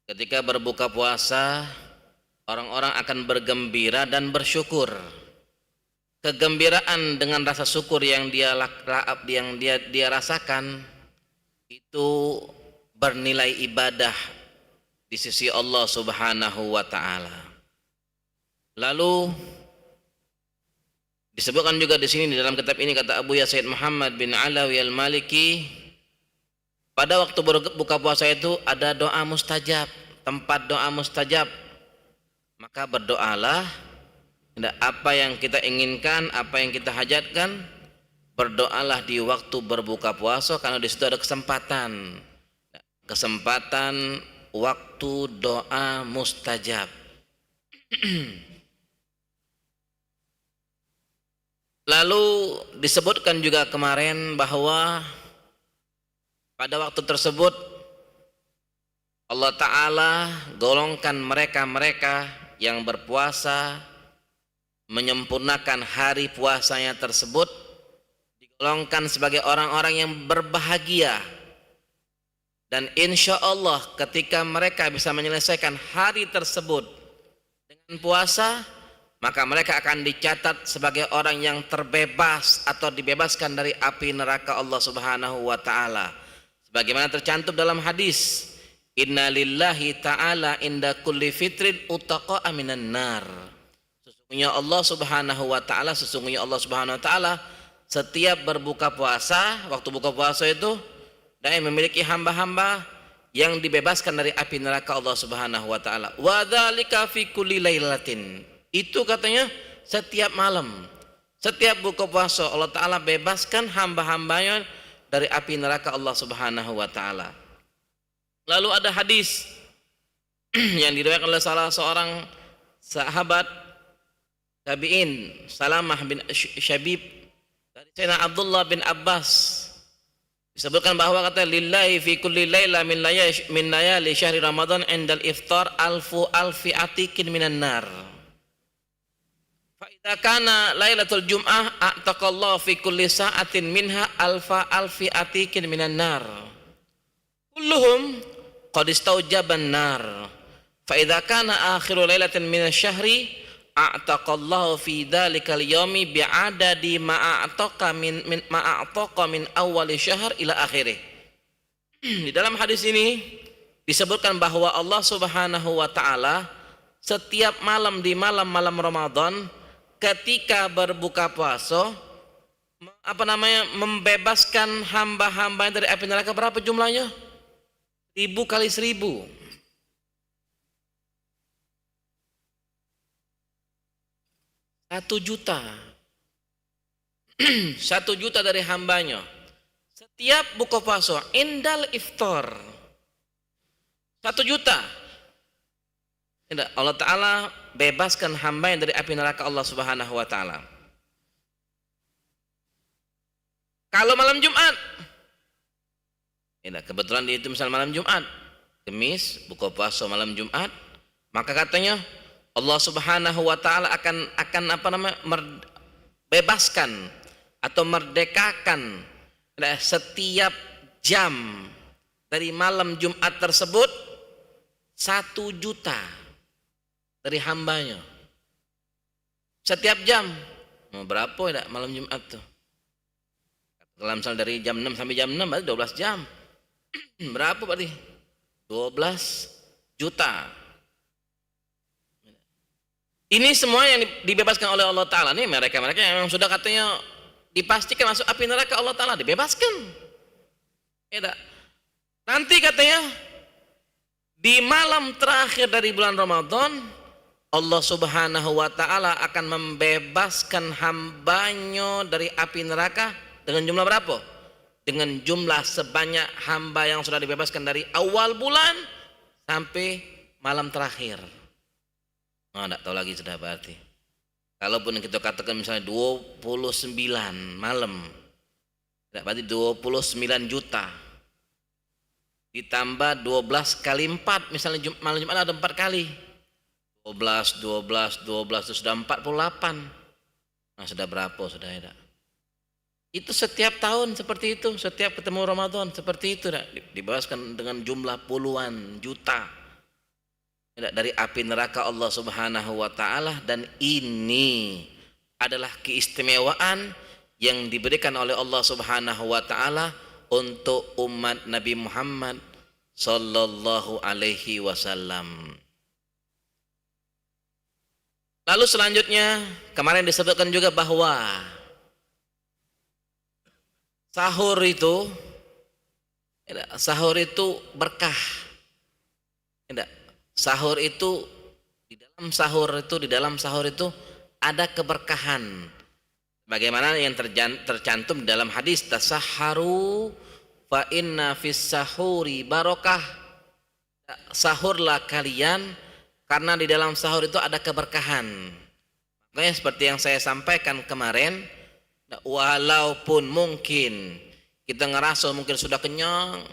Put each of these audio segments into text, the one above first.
Ketika berbuka puasa, orang-orang akan bergembira dan bersyukur. Kegembiraan dengan rasa syukur yang dia rasakan itu bernilai ibadah di sisi Allah Subhanahu wa taala. Lalu disebutkan juga di sini di dalam kitab ini, kata Abu Ya Said Muhammad bin Alawi Al-Maliki, pada waktu berbuka puasa itu ada doa mustajab, tempat doa mustajab. Maka berdoalah, apa yang kita inginkan, apa yang kita hajatkan, berdoalah di waktu berbuka puasa karena di situ ada kesempatan waktu doa mustajab. Lalu disebutkan juga kemarin bahwa pada waktu tersebut Allah Ta'ala golongkan mereka-mereka yang berpuasa, menyempurnakan hari puasanya tersebut, digolongkan sebagai orang-orang yang berbahagia. Dan insya Allah ketika mereka bisa menyelesaikan hari tersebut dengan puasa, maka mereka akan dicatat sebagai orang yang terbebas atau dibebaskan dari api neraka Allah Subhanahu wa taala. Sebagaimana tercantum dalam hadis, inna lillahi ta'ala inda kulli fitrin utaqa'a minan nar. Sesungguhnya Allah Subhanahu wa taala setiap berbuka puasa, waktu buka puasa itu dia memiliki hamba-hamba yang dibebaskan dari api neraka Allah Subhanahu wa taala. Wa dzalika fi kulli lailatin. Itu katanya setiap malam. Setiap buka puasa Allah Ta'ala bebaskan hamba-hambanya dari api neraka Allah Subhanahu wa taala. Lalu ada hadis yang diriwayatkan oleh salah seorang sahabat tabi'in, Salamah bin Syabib, dari Sayyidina Abdullah bin Abbas, disebutkan bahwa kata lillahi fi kulli laila min layali syahri Ramadan indal iftar alfi atikin minan nar. Fa idza kana lailatul jum'ah a'taqallahu fi kulli sa'atin minha alfi atikin minan nar. Kulluhum qad istaujaban nar. Fa idza kana akhiru lailatin minasyahri a'taqallahu fi dzalikal yaumi bi'adadi ma'ataqa min awwali syahr ila akhirih. Di dalam hadis ini disebutkan bahwa Allah Subhanahu wa taala setiap malam di malam-malam Ramadan ketika berbuka puasa membebaskan hamba-hamba dari api neraka. Berapa jumlahnya? 1000 kali 1000. 1.000.000. 1.000.000 dari hambanya setiap buka puasa indal iftar. 1.000.000. Allah Ta'ala bebaskan hamba dari api neraka Allah Subhanahu wa taala. Kalau malam Jumat, kebetulan itu misal malam Jumat, Kamis buka puasa malam Jumat, maka katanya Allah Subhanahu wa taala akan bebaskan atau merdekakan setiap jam dari malam Jumat tersebut 1.000.000 dari hambanya. Setiap jam. Mau berapa ya malam Jumat tuh? Kalau misal dari jam 6 sampai jam 6 berarti 12 jam. Berapa berarti? 12 juta. Ini semua yang dibebaskan oleh Allah Ta'ala. Nih mereka-mereka yang sudah katanya dipastikan masuk api neraka Allah Ta'ala dibebaskan. Nanti katanya di malam terakhir dari bulan Ramadan Allah Subhanahu wa taala akan membebaskan hambanya dari api neraka dengan jumlah berapa? Dengan jumlah sebanyak hamba yang sudah dibebaskan dari awal bulan sampai malam terakhir. Enggak tahu lagi sudah berarti. Kalaupun kita katakan misalnya 29 malam, berarti 29 juta. Ditambah 12 kali 4, misalnya malam Jumat ada 4 kali. 12 itu sudah 48. Nah sudah berapa sudah ya? Itu setiap tahun seperti itu, setiap ketemu Ramadan seperti itu, dibebaskan dengan jumlah puluhan juta dari api neraka Allah Subhanahu wa taala, dan ini adalah keistimewaan yang diberikan oleh Allah Subhanahu wa taala untuk umat Nabi Muhammad sallallahu alaihi wasallam. Lalu selanjutnya kemarin disebutkan juga bahwa sahur itu berkah. Sahur itu di dalam sahur itu ada keberkahan. Bagaimana yang tercantum di dalam hadis, tasahharu fa inna fis sahuri barakah. Sahurlah kalian karena di dalam sahur itu ada keberkahan. Makanya seperti yang saya sampaikan kemarin, walaupun mungkin kita ngerasa mungkin sudah kenyang,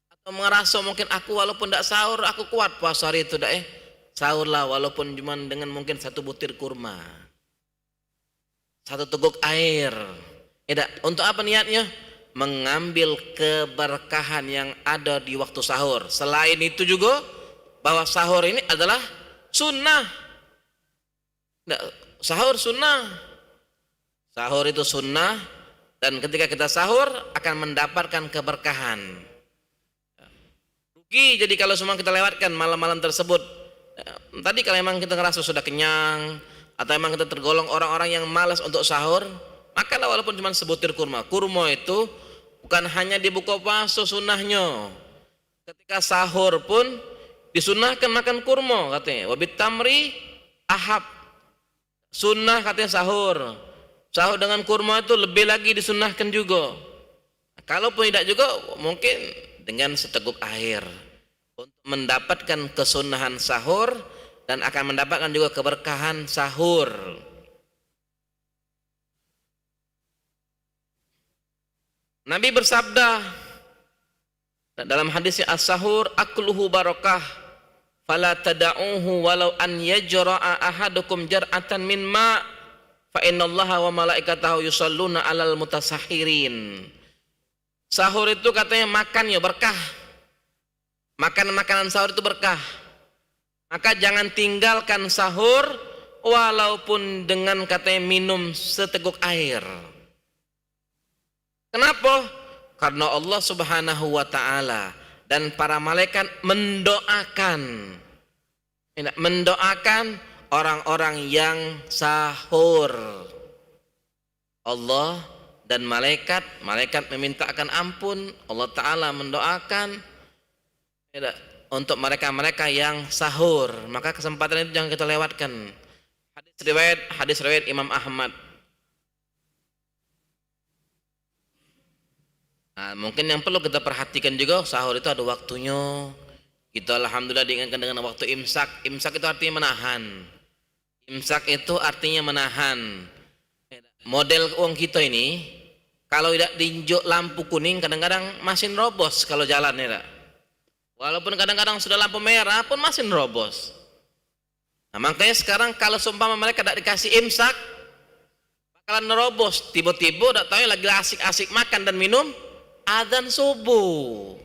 atau ngerasa mungkin aku walaupun tidak sahur aku kuat puasa hari itu, sahurlah walaupun cuma dengan mungkin satu butir kurma, satu teguk air. Untuk apa niatnya? Mengambil keberkahan yang ada di waktu sahur. Selain itu juga bahwa sahur ini adalah sunnah. Sahur sunnah. Sahur itu sunnah, dan ketika kita sahur akan mendapatkan keberkahan. Rugi jadi kalau semua kita lewatkan malam-malam tersebut. Tadi kalau memang kita ngerasa sudah kenyang, atau memang kita tergolong orang-orang yang malas untuk sahur, makalah walaupun cuma sebutir kurma. Kurma itu bukan hanya di buka puasa sunnahnya, ketika sahur pun disunahkan makan kurma katanya. Wabit tamri ahab, sunnah katanya sahur. Sahur dengan kurma itu lebih lagi disunahkan juga. Kalaupun tidak juga mungkin dengan seteguk air, untuk mendapatkan kesunahan sahur dan akan mendapatkan juga keberkahan sahur. Nabi bersabda dalam hadisnya, as-sahur akluhu barakah fala tada'uhu walau an yajra'a ahadukum jar'atan min ma' fa innallaha wa malaikatahu yusalluna 'alal mutasahirin. Sahur itu katanya makan ya berkah. Makan makanan sahur itu berkah. Maka jangan tinggalkan sahur walaupun dengan katanya minum seteguk air. Kenapa? Karena Allah Subhanahu wa taala dan para malaikat mendoakan orang-orang yang sahur. Allah dan malaikat memintakan ampun, Allah taala mendoakan untuk mereka-mereka yang sahur. Maka kesempatan itu jangan kita lewatkan. Hadis riwayat Imam Ahmad. Nah, mungkin yang perlu kita perhatikan juga, sahur itu ada waktunya. Kita alhamdulillah diingatkan dengan waktu imsak. Imsak itu artinya menahan. Imsak itu artinya menahan. Model uang kita ini, kalau tidak diinjak lampu kuning kadang-kadang masih robos kalau jalan ya. Walaupun kadang-kadang sudah lampu merah pun masih robos. Nah, makanya sekarang kalau seumpama mereka tidak dikasih imsak, bakalan nerobos. Tiba-tiba tidak tahu lagi asik-asik makan dan minum, adzan subuh.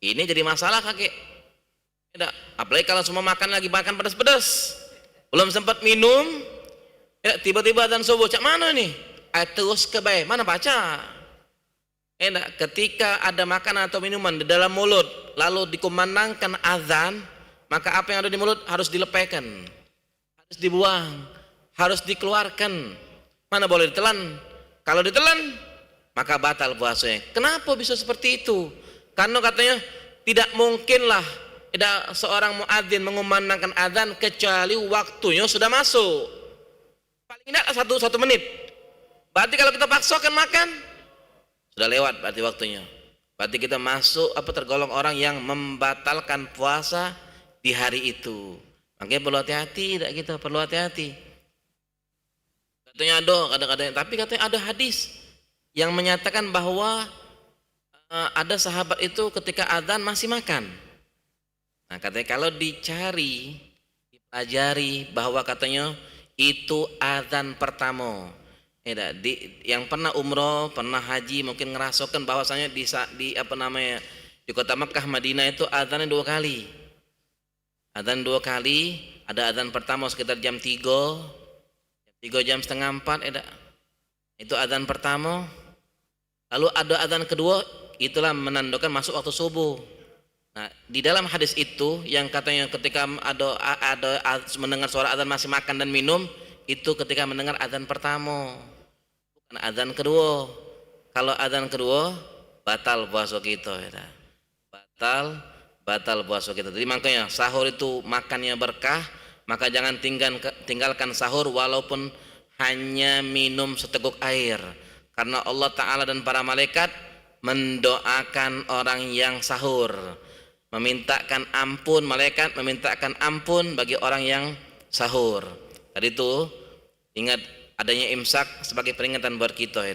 Ini jadi masalah kakek. Apalagi kalau semua makan lagi makan pedas-pedas, belum sempat minum, tiba-tiba adzan subuh. Cak mana nih? Terus ke baik mana baca? Ketika ada makanan atau minuman di dalam mulut lalu dikumandangkan azan, maka apa yang ada di mulut harus dilepaskan, harus dibuang, harus dikeluarkan. Mana boleh ditelan? Kalau ditelan maka batal puasanya. Kenapa bisa seperti itu? Karena katanya tidak mungkinlah tidak seorang muadzin mengumandangkan azan kecuali waktunya sudah masuk. Paling tidak satu menit. Berarti kalau kita paksakan makan, sudah lewat berarti waktunya. Berarti kita masuk tergolong orang yang membatalkan puasa di hari itu. Makanya perlu hati-hati, kita perlu hati-hati. Katanya ada kadang-kadang, tapi katanya ada hadis yang menyatakan bahwa ada sahabat itu ketika adzan masih makan. Nah, katanya kalau dicari, dipelajari bahwa katanya itu adzan pertama. Yang pernah umroh, pernah haji mungkin ngerasakan bahwasanya di kota Mekah Madinah itu adzannya 2 kali. Adzan 2 kali, ada adzan pertama sekitar jam 3, 3 jam setengah 4, itu adzan pertama. Lalu ada adzan kedua, itulah menandakan masuk waktu subuh. Nah, di dalam hadis itu yang katanya ketika ada mendengar suara adzan masih makan dan minum, itu ketika mendengar adzan pertama, bukan adzan kedua. Kalau adzan kedua batal puasa kita, batal puasa kita. Jadi makanya sahur itu makannya berkah, maka jangan tinggalkan sahur walaupun hanya minum seteguk air, karena Allah Ta'ala dan para malaikat mendoakan orang yang sahur, memintakan ampun, malaikat memintakan ampun bagi orang yang sahur. Tadi itu ingat adanya imsak sebagai peringatan buat kita,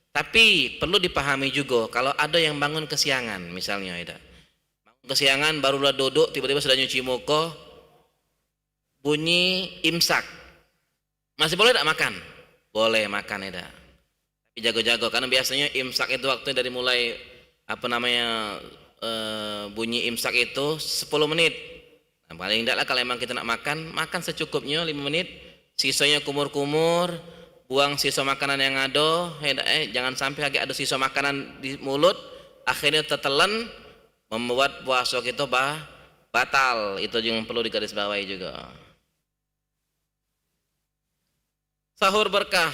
Tapi perlu dipahami juga kalau ada yang bangun kesiangan, misalnya, bangun kesiangan barulah duduk, tiba-tiba sudah nyuci muka, bunyi imsak, masih boleh tidak makan? Boleh makan, Tapi jago-jago, karena biasanya imsak itu waktu dari mulai bunyi imsak itu 10 menit. Nah, paling tidak lah kalau emang kita nak makan, makan secukupnya 5 menit, sisanya kumur-kumur, buang sisa makanan yang ada. Jangan sampai lagi ada sisa makanan di mulut, akhirnya tetelan, membuat puasa kita batal. Itu yang perlu digarisbawahi juga. Sahur berkah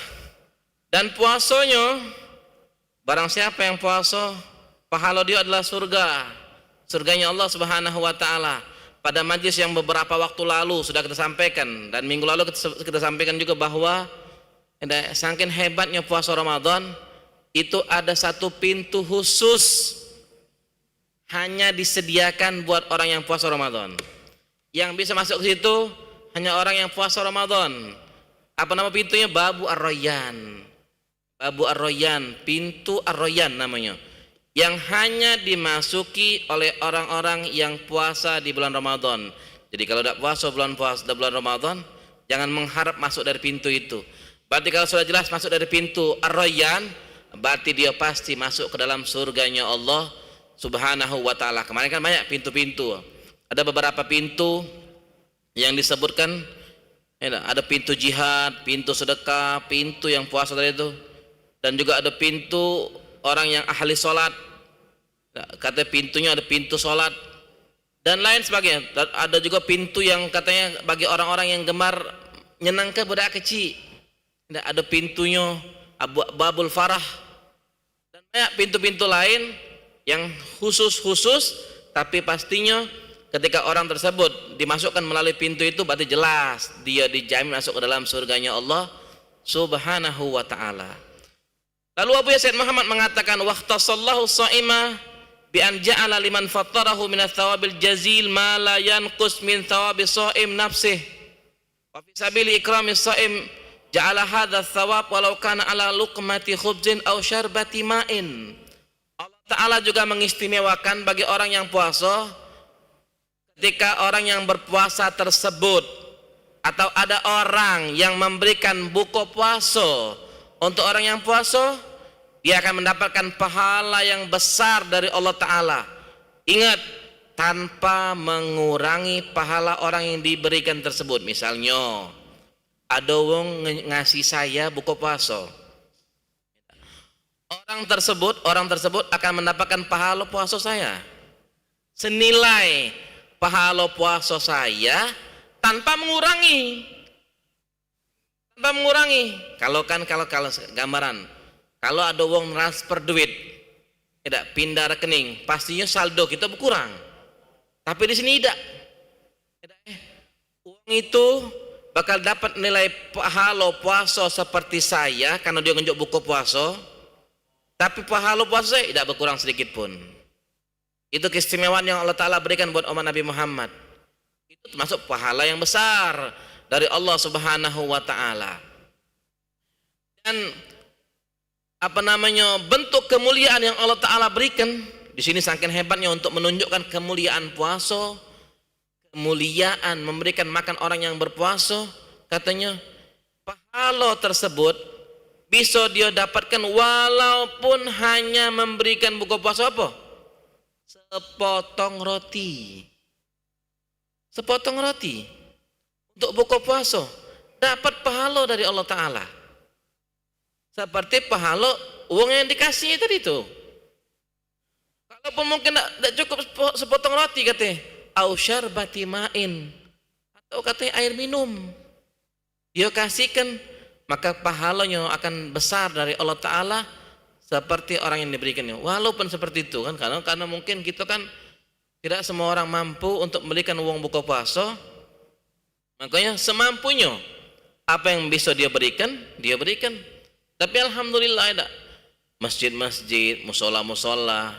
dan puasanya, barang siapa yang puasa, pahala dia adalah surganya Allah Subhanahu wa Ta'ala. Pada majlis yang beberapa waktu lalu sudah kita sampaikan, dan minggu lalu kita sampaikan juga bahwa saking hebatnya puasa Ramadan, itu ada satu pintu khusus hanya disediakan buat orang yang puasa Ramadan. Yang bisa masuk ke situ hanya orang yang puasa Ramadan. Apa nama pintunya? Babu Ar-Rayyan. Babu Ar-Rayyan, pintu Ar-Rayyan namanya, yang hanya dimasuki oleh orang-orang yang puasa di bulan Ramadan. Jadi kalau tidak puasa bulan Ramadan, jangan mengharap masuk dari pintu itu. Berarti kalau sudah jelas masuk dari pintu Ar-Rayyan, berarti dia pasti masuk ke dalam surganya Allah Subhanahu wa Ta'ala. Kemarin kan banyak pintu-pintu, ada beberapa pintu yang disebutkan, ada pintu jihad, pintu sedekah, pintu yang puasa tadi itu, dan juga ada pintu orang yang ahli sholat, kata pintunya ada pintu sholat dan lain sebagainya. Ada juga pintu yang katanya bagi orang-orang yang gemar menyenangkan budak kecil, ada pintunya Babul Farah, dan banyak pintu-pintu lain yang khusus, tapi pastinya ketika orang tersebut dimasukkan melalui pintu itu, berarti jelas dia dijamin masuk ke dalam surganya Allah Subhanahu wa Ta'ala. Lalu Abu Yazid Muhammad mengatakan, waqtasallahu sha'ima bi an ja'ala liman fattarahu min thawabil jazil ma la yanqus min thawabi sha'im nafsih wa fi sabili ikrami sha'im ja'ala hadha thawab walau kana ala luqmati khubzin aw syarbati ma'in. Allah Ta'ala juga mengistimewakan bagi orang yang puasa, ketika orang yang berpuasa tersebut atau ada orang yang memberikan buka puasa untuk orang yang puasa, dia akan mendapatkan pahala yang besar dari Allah Ta'ala. Ingat, tanpa mengurangi pahala orang yang diberikan tersebut. Misalnya ada wong ngasih saya buka puasa, orang tersebut akan mendapatkan pahala puasa saya senilai pahala puasa saya tanpa mengurangi. Kalau gambaran, kalau ada uang transfer duit, tidak pindah rekening, pastinya saldo kita berkurang. Tapi di sini tidak. Uang itu bakal dapat nilai pahala puasa seperti saya karena dia nunjuk buku puasa, tapi pahala puasa saya tidak berkurang sedikit pun. Itu keistimewaan yang Allah Ta'ala berikan buat umat Nabi Muhammad. Itu termasuk pahala yang besar dari Allah Subhanahu wa Ta'ala. Dan bentuk kemuliaan yang Allah Ta'ala berikan di sini saking hebatnya untuk menunjukkan kemuliaan puasa, kemuliaan memberikan makan orang yang berpuasa. Katanya pahala tersebut bisa dia dapatkan walaupun hanya memberikan buka puasa apa? Sepotong roti. sepotong roti untuk buka puasa, dapat pahala dari Allah Ta'ala. Seperti pahala uang yang dikasih tadi itu. Kalaupun mungkin tidak cukup sepotong roti katanya, au syarbati ma'in, atau katanya air minum, dia kasihkan, maka pahalanya akan besar dari Allah Ta'ala seperti orang yang diberikannya. Walaupun seperti itu kan, karena mungkin kita kan tidak semua orang mampu untuk memberikan uang buka puasa, makanya semampunya apa yang bisa dia berikan, dia berikan. Tapi alhamdulillah ada masjid-masjid, musola-musola,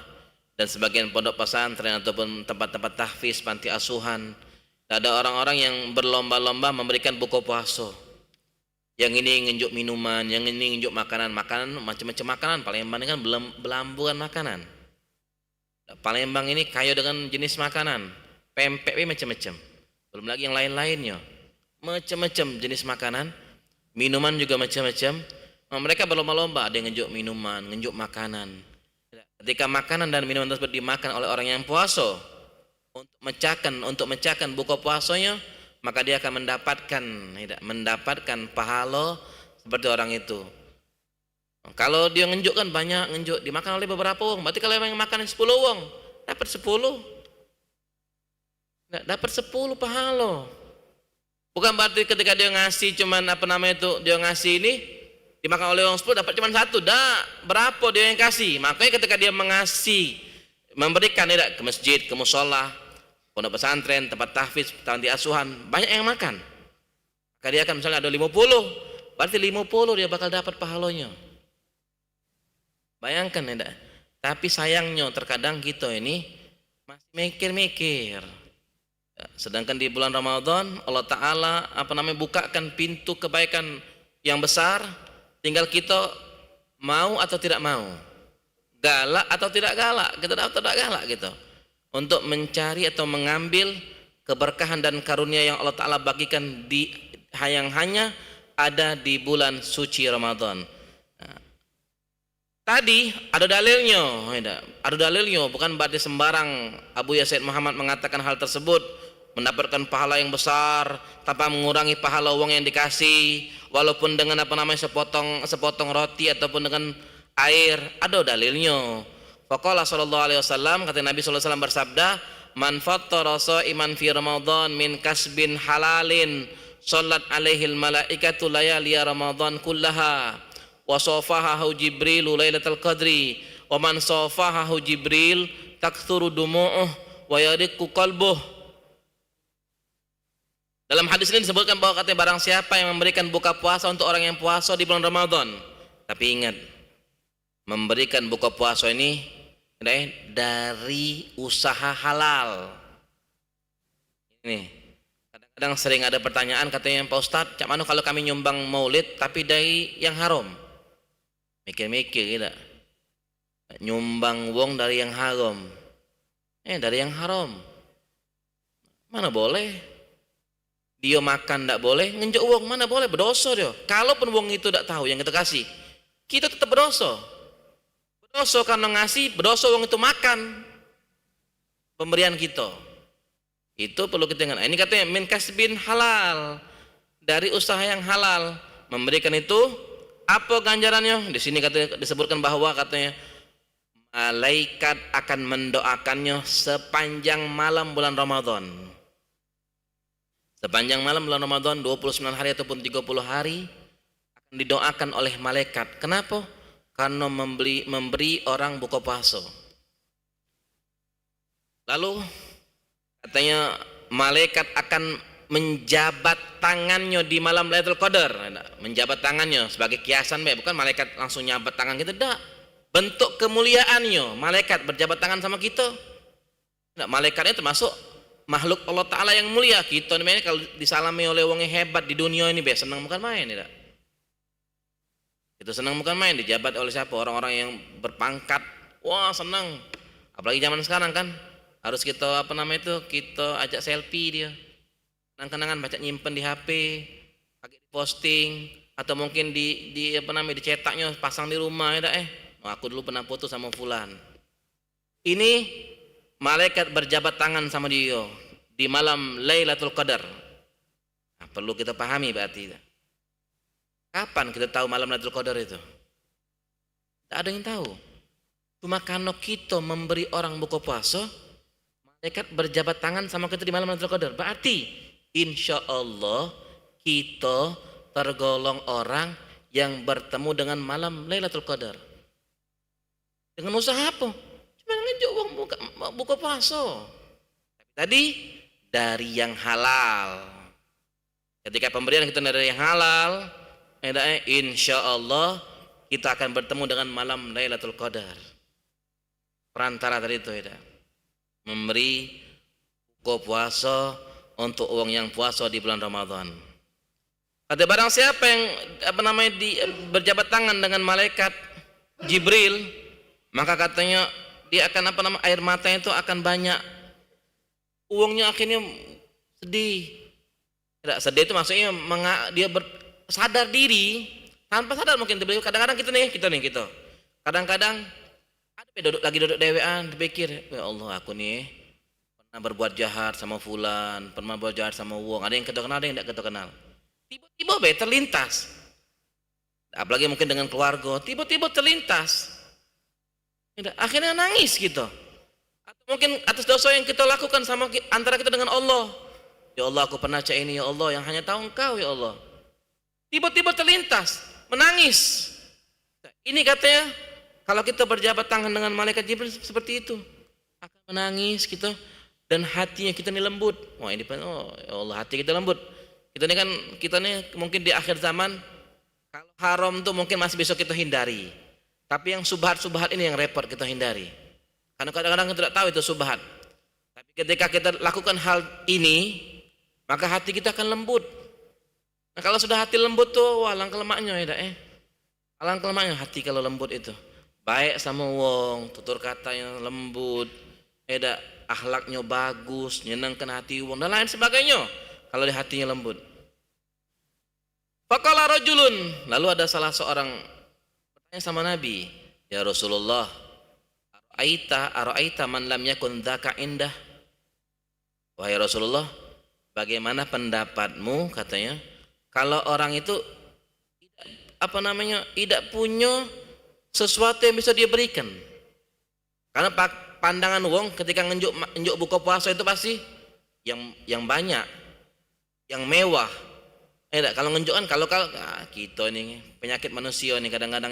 dan sebagian pondok pesantren ataupun tempat-tempat tahfiz, panti asuhan, ada orang-orang yang berlomba-lomba memberikan buka puasa. Yang ini nginjuk minuman, yang ini nginjuk makanan, macam-macam makanan. Palembang ini kan belamburan makanan. Palembang ini kaya dengan jenis makanan, pempek macam-macam. Belum lagi yang lain-lainnya, macam-macam jenis makanan, minuman juga macam-macam. Mereka berlomba-lomba, ada yang nginjuk minuman, nginjuk makanan. Ketika makanan dan minuman tersebut dimakan oleh orang yang puasa, untuk mecahkan buka puasanya, maka dia akan mendapatkan pahala seperti orang itu. Kalau dia ngenjuk kan banyak ngenjuk, dimakan oleh beberapa orang. Berarti kalau yang makan 10 orang, dapat 10. Dapat 10 pahala. Bukan berarti ketika dia ngasih cuman dia ngasih ini dimakan oleh orang 10 dapat cuman 1. Berapa dia yang kasih? Makanya ketika dia memberikan ke masjid, ke musola, pondok pesantren, tempat tahfiz, panti asuhan, banyak yang makan. Maka dia akan misalnya ada 50, berarti 50 dia bakal dapat pahalanya. Bayangkan ya. Tapi sayangnya terkadang kita ini masih mikir-mikir. Sedangkan di bulan Ramadan Allah Ta'ala bukakan pintu kebaikan yang besar, tinggal kita mau atau tidak mau, galak atau tidak galak, kita tidak galak gitu, untuk mencari atau mengambil keberkahan dan karunia yang Allah Ta'ala bagikan yang hanya ada di bulan suci Ramadan. Tadi ada dalilnya, bukan berarti sembarang Abu Yazid Muhammad mengatakan hal tersebut mendapatkan pahala yang besar tanpa mengurangi pahala uang yang dikasih, walaupun dengan sepotong roti ataupun dengan air. Ada dalilnya. Faqala sallallahu alaihi wasallam, kata Nabi sallallahu alaihi wasallam bersabda, man fattara sha'iman fi Ramadan min kasbin halalin sallat alaihil malaikatu layali Ramadan kullaha wa safahahu Jibril lailatul qadri wa man safahahu Jibril takthuru dumu'uh wa yariqu qalbuh. Dalam hadis ini disebutkan bahwa katanya barang siapa yang memberikan buka puasa untuk orang yang puasa di bulan Ramadan, tapi ingat, memberikan buka puasa ini dari usaha halal. Ini kadang-kadang sering ada pertanyaan, katanya Pak Ustadz, cak mana kalau kami nyumbang maulid tapi dari yang haram? Mikir-mikir tidak, nyumbang wong dari yang haram, dari yang haram mana boleh. Dia makan tidak boleh, ngenjuk wong mana boleh, berdosa dia. Kalaupun wong itu tidak tahu yang kita kasih, kita tetap berdosa. Berdosa karena ngasih, berdosa wong itu makan pemberian kita. Itu perlu kita ingat. Ini katanya min kasbin halal, dari usaha yang halal. Memberikan itu apa ganjarannya? Di sini katanya disebutkan bahwa katanya malaikat akan mendoakannya sepanjang malam bulan Ramadan. Sepanjang malam bulan Ramadan 29 hari ataupun 30 hari akan didoakan oleh malaikat. Kenapa? Karena memberi orang buka puasa. Lalu katanya malaikat akan menjabat tangannya di malam Lailatul Qadar. Menjabat tangannya sebagai kiasan, bukan malaikat langsung nyabat tangan kita, tidak. Bentuk kemuliaannya malaikat berjabat tangan sama kita. Malaikatnya termasuk makhluk Allah Ta'ala yang mulia. Kita ini kalau disalami oleh orang yang hebat di dunia ini, senang bukan main tidak? Itu senang bukan main, dijabat oleh siapa? Orang-orang yang berpangkat. Wah senang. Apalagi zaman sekarang kan, harus kita kita ajak selfie dia, kenang-kenangan, baca nyimpen di HP, pakai di posting, atau mungkin dicetaknya, pasang di rumah. Aku dulu pernah foto sama fulan. Ini malaikat berjabat tangan sama dia, di malam Lailatul Qadar. Nah, perlu kita pahami berarti. Kapan kita tahu malam Lailatul Qadar itu? Tidak ada yang tahu. Cuma karena kita memberi orang buka puasa, malaikat berjabat tangan sama kita di malam Lailatul Qadar. Berarti insya Allah kita tergolong orang yang bertemu dengan malam Lailatul Qadar. Dengan usaha apa? Cuma ngejuk uang buka puasa. Tadi dari yang halal. Ketika pemberian kita dari yang halal, insya Allah kita akan bertemu dengan malam Lailatul Qadar. Perantara tadi itu memberi buka puasa untuk uang yang puasa di bulan Ramadan. Ada barang siapa yang berjabat tangan dengan malaikat Jibril, maka katanya dia akan air matanya itu akan banyak, uangnya akhirnya sedih. Tidak sedih itu maksudnya dia sadar diri, tanpa sadar mungkin. Kadang-kadang kita kadang-kadang ada duduk dewean, dipikir, ya Allah aku nih pernah berbuat jahat sama fulan, pernah berbuat jahat sama uang. Ada yang kita kenal, ada yang tidak kita kenal. Tiba-tiba terlintas. Apalagi mungkin dengan keluarga, tiba-tiba terlintas. Akhirnya nangis gitu. Atau mungkin atas dosa yang kita lakukan sama antara kita dengan Allah. Ya Allah, aku pernah cak ini ya Allah, yang hanya tahu Engkau ya Allah. Tiba-tiba terlintas, menangis. Ini katanya kalau kita berjabat tangan dengan malaikat Jibril seperti itu, akan menangis gitu, dan hatinya kita ini lembut. Wah ini ya Allah, hati kita lembut. Kita nih mungkin di akhir zaman, kalau haram tuh mungkin masih bisa kita hindari. Tapi yang subhat ini yang repot kita hindari. Karena kadang-kadang kita tidak tahu itu subhat. Tapi ketika kita lakukan hal ini, maka hati kita akan lembut. Nah, kalau sudah hati lembut tuh, wah alangkah lemaknya alangkah lemaknya hati kalau lembut itu. Baik sama wong, tutur katanya lembut, akhlaknya bagus, nyenangkan hati wong dan lain sebagainya. Kalau di hatinya lembut. Faqala rajulun, lalu ada salah seorang bertanya sama Nabi, ya Rasulullah, ara'aita man lam yakun dzaka indah. Wahai Rasulullah, bagaimana pendapatmu katanya kalau orang itu tidak punya sesuatu yang bisa dia berikan. Karena pandangan wong ketika ngenjuk buka puasa itu pasti yang banyak, yang mewah. Kalau ngenjukan kalau kita nih penyakit manusia nih kadang-kadang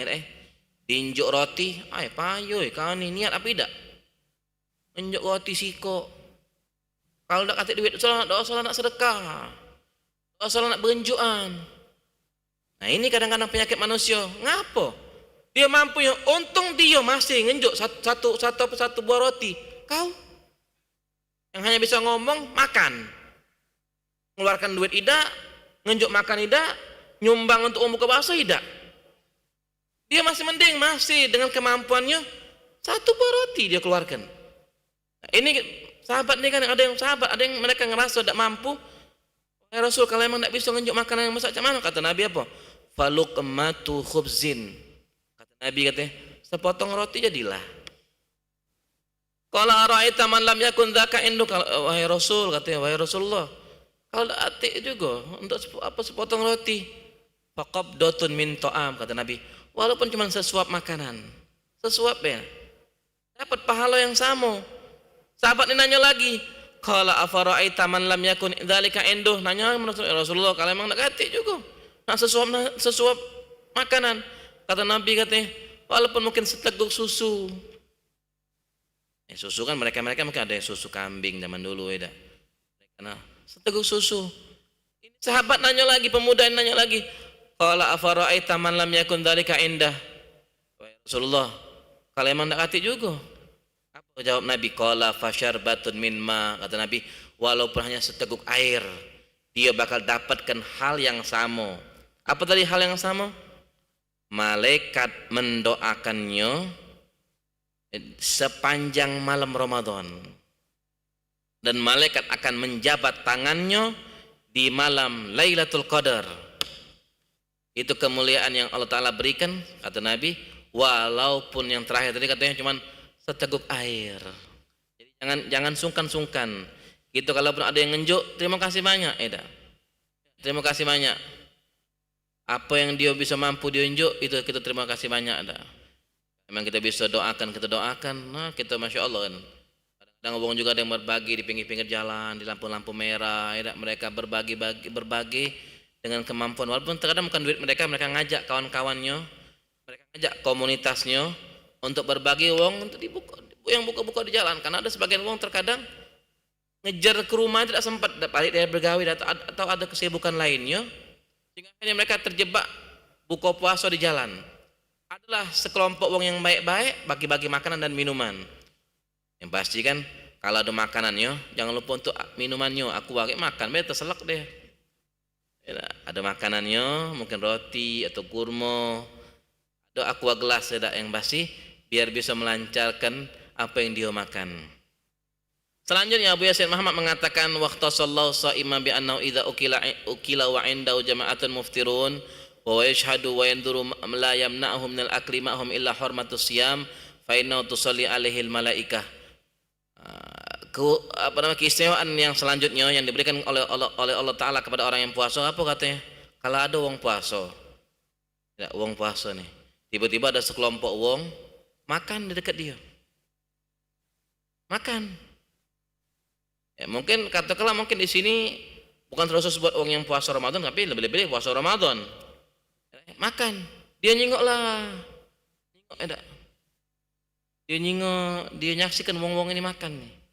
diinjuk roti, payo kau nih niat apa tidak? Ngenjuk roti siko. Kalau nak kasih duit salah nak sedekah. Salah nak berenjukan. Nah, ini kadang-kadang penyakit manusia. Ngapa? Dia mampu ya, untung dia masih ngenjuk satu buah roti. Kau yang hanya bisa ngomong makan. Mengeluarkan duit tidak, ngenjuk makan tidak, nyumbang untuk buka puasa tidak. Dia masih mending dengan kemampuannya satu buah roti dia keluarkan. Nah, ini sahabat nih kan ada yang mereka ngerasa tidak mampu. Ya Rasul, kalau emang tidak bisa ngenjuk makanan yang masak macam mana? Kata Nabi apa? Faluqmatu khubzin. Kata Nabi katanya, sepotong roti jadilah. Qala ara'aita man lam yakun dzaka indu, wahai Rasul katanya, wahai Rasulullah, kalau ada atik juga untuk sepotong roti. Faqabdatun min ta'am, kata Nabi, walaupun cuma sesuap makanan, sesuap ya, dapat pahala yang sama. Sahabat ini nanya lagi, qala afara'aita man lam yakun dzalika indu, nanya Rasulullah, kalau emang nak atik juga, nak sesuap makanan, kata Nabi katanya, walaupun mungkin seteguk susu. Susu kan mereka mungkin ada yang susu kambing zaman dulu ya. Karena seteguk susu. Ini sahabat nanya lagi, pemuda ini nanya lagi, qala afara'aita man lam yakun dzalika indah. Rasulullah, kalau emang nak atik juga. Apa jawab Nabi? Qala fasyarbatun min ma, kata Nabi, walaupun hanya seteguk air, dia bakal dapatkan hal yang sama. Apa tadi hal yang sama? Malaikat mendoakannya sepanjang malam Ramadan, dan malaikat akan menjabat tangannya di malam Lailatul Qadar. Itu kemuliaan yang Allah Ta'ala berikan, kata Nabi, walaupun yang terakhir tadi katanya cuma seteguk air. Jadi jangan sungkan-sungkan Gitu kalaupun ada yang ngenjuk, terima kasih banyak, terima kasih banyak. Apa yang dia bisa mampu dia unjuk, itu kita terima kasih banyak, Memang kita bisa doakan, kita doakan. Nah, kita masya Allah kan. Kadang orang juga ada yang berbagi di pinggir-pinggir jalan, di lampu-lampu merah, mereka berbagi dengan kemampuan. Walaupun terkadang bukan duit mereka, mereka ngajak kawan-kawannya, mereka ngajak komunitasnya untuk berbagi uang untuk dibuka, yang buka-buka di jalan. Karena ada sebagian uang terkadang ngejar ke rumah tidak sempat, balik dari bergawe atau ada kesibukan lainnya, sehingga akhirnya mereka terjebak buka puasa di jalan. Adalah sekelompok uang yang baik-baik bagi-bagi makanan dan minuman. Yang pasti kan kalau ada makanannya, jangan lupa untuk minumannya. Aku bagi makan, biar terselak deh. Ada makanannya, mungkin roti atau kurma, ada aqua gelas yang basi, biar bisa melancarkan apa yang dia makan. Selanjutnya Abu Yasin Muhammad mengatakan waqta sallallahu sha'ima bi annahu idza ukila wa indahu jama'atun muftirun wa yashhadu wa yanduru la yamna'uhum minal akli ma'hum illa hurmatus siyam fa innahu tusalli alaihil malaikah. Keistimewaan yang selanjutnya yang diberikan oleh Allah Ta'ala kepada orang yang puasa, apa katanya? Kalau ada wong puasa, ya, wong puasa nih, tiba-tiba ada sekelompok wong makan di dekat dia, makan. Ya, mungkin katakanlah mungkin di sini bukan terus buat orang yang puasa Ramadan, tapi lebih-lebih puasa Ramadan. Makan, dia nyingok lah, dia nyingok, dia nyaksikan wong-wong ini makan nih.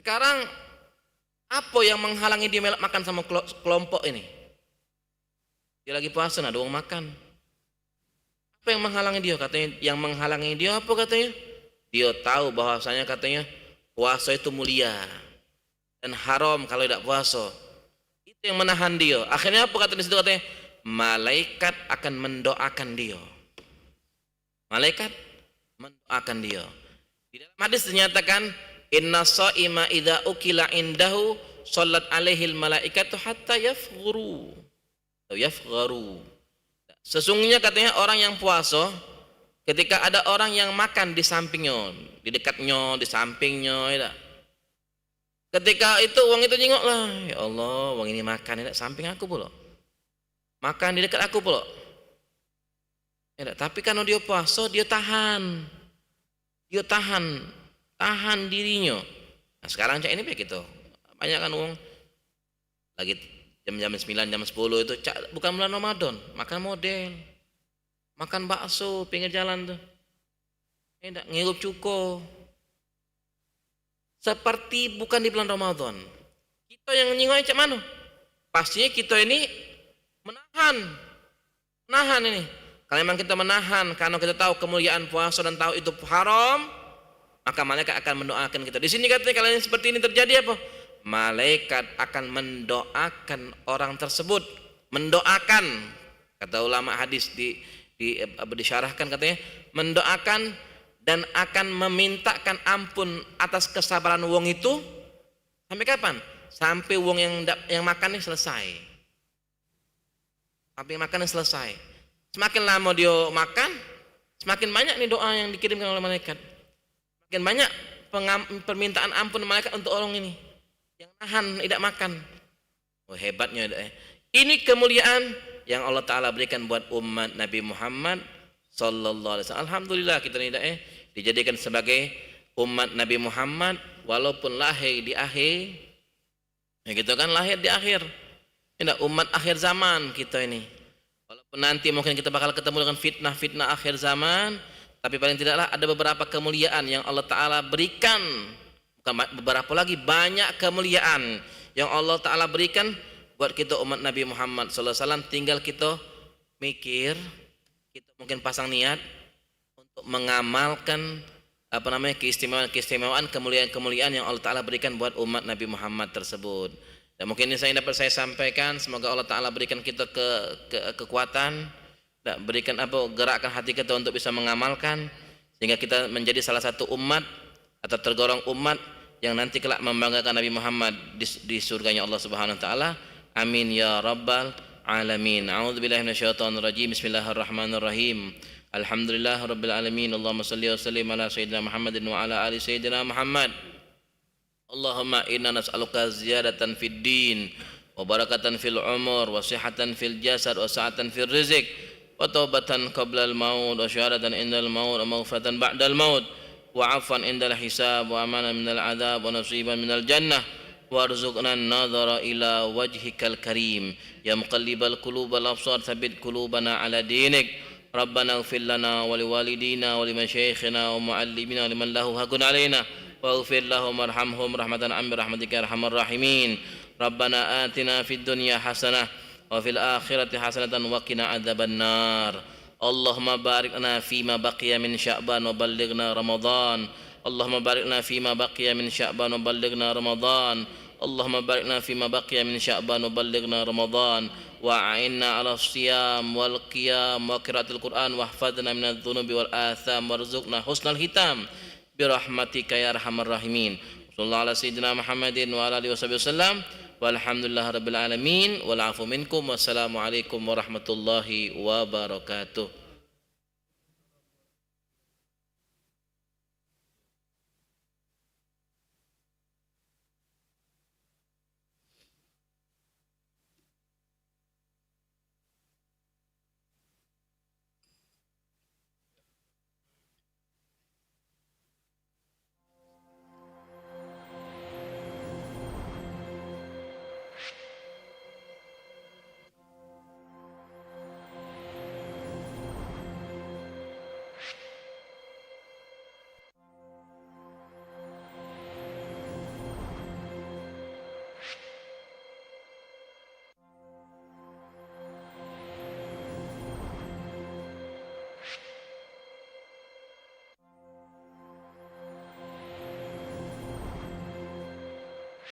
Sekarang apa yang menghalangi dia makan sama kelompok ini? Dia lagi puasa, ada wong makan. Apa yang menghalangi dia? Katanya yang menghalangi dia apa katanya? Dia tahu bahwasanya katanya puasa itu mulia dan haram kalau tidak puasa. Itu yang menahan dia. Akhirnya apa kata di situ katanya? Malaikat akan mendoakan dia. Malaikat mendoakan dia. Di dalam hadis dinyatakan inna sha'ima idza ukila indahu shallat alaihil malaikatu hatta yafghuru. Sesungguhnya katanya orang yang puasa ketika ada orang yang makan di sampingnya, di dekatnya, di sampingnya, ya. Ketika itu wong itu jengok lah, ya Allah, wong ini makan di samping aku pula, makan di dekat aku pula. Ya, tapi karena dia puasa, dia tahan dirinya. Nah, sekarang cak ini begitu, banyak kan wong lagi jam 9, jam 10 itu bukan bulan Ramadan, makan model. Makan bakso pinggir jalan tuh, ngirup cuko, seperti bukan di bulan Ramadan. Kita yang nyingoi cak mana? Pastinya kita ini menahan ini. Kalau memang kita menahan, karena kita tahu kemuliaan puasa dan tahu itu haram, maka malaikat akan mendoakan kita. Di sini katanya kalau seperti ini terjadi apa? Malaikat akan mendoakan orang tersebut, mendoakan. Kata ulama hadis disyarahkan katanya mendoakan dan akan memintakan ampun atas kesabaran wong itu sampai kapan? Sampai wong yang makannya selesai. Sampai makannya selesai. Semakin lama dia makan, semakin banyak nih doa yang dikirimkan oleh malaikat. Semakin banyak permintaan ampun malaikat untuk orang ini yang nahan tidak makan. Oh, hebatnya ini kemuliaan yang Allah Ta'ala berikan buat umat Nabi Muhammad sallallahu alaihi wasallam. Alhamdulillah kita ini dijadikan sebagai umat Nabi Muhammad walaupun lahir di akhir, ya gitu kan, lahir di akhir. Tidak, umat akhir zaman kita ini. Walaupun nanti mungkin kita bakal ketemu dengan fitnah-fitnah akhir zaman, tapi paling tidaklah ada beberapa kemuliaan yang Allah Ta'ala berikan. Bukan beberapa lagi, banyak kemuliaan yang Allah Ta'ala berikan buat kita umat Nabi Muhammad SAW. Tinggal kita mikir, kita mungkin pasang niat untuk mengamalkan keistimewaan, kemuliaan yang Allah Ta'ala berikan buat umat Nabi Muhammad tersebut. Dan mungkin ini dapat saya sampaikan. Semoga Allah Ta'ala berikan kita kekuatan, berikan gerakkan hati kita untuk bisa mengamalkan, sehingga kita menjadi salah satu umat atau tergolong umat yang nanti kelak membanggakan Nabi Muhammad di surganya Allah Subhanahu Wa Ta'ala. Amin ya rabbal alamin. A'udzubillahi minasyaitonir rajim. Bismillahirrahmanirrahim. Alhamdulillahirabbil alamin. Allahumma shalli wa sallim ala sayyidina Muhammadin wa ala ali sayyidina Muhammad. Allahumma inna nas'aluka ziyadatan fid din wa barakatan fil umur wa sihhatan fil jasad wa sa'atan fil rizq wa taubatan qabla al maut wa syahadatan indal maut wa maghfiratan ba'dal maut wa 'afwan indal hisab wa amanan minal adzab wa nasiban minal jannah warzuqna an-nadhara ila wajhikal karim ya muqallibal qulub wal absar tsabbit qulubana ala dinik rabbana ighfir lana wa liwalidina wa limasyayikhina wa muallimina wa liman lahu haqqun alaina waghfir lahum warhamhum rahmatan ambi rahmatika arhamar rahimin rabbana atina fid dunya hasanah wa fil akhirati hasanatan wa qina adzabannar Allahumma barik lana fima baqiya min sya'ban wa ballighna ramadan Allahumma barik lana fima baqiya min sya'ban wa ballighna ramadan Allahumma barik lana fima baqiya min sya'ban wa ballighna ramadan wa a'inna 'ala siyam wal qiyam wa qiraatil qur'an wahfadna minadz dzunubi wal atham warzuqna husnal hitam birahmatika ya arhamar rahimin sallallahu ala sayyidina Muhammadin wa ala alihi wasallam walhamdulillahi rabbil alamin wal afu minkum wassalamu alaikum warahmatullahi wabarakatuh.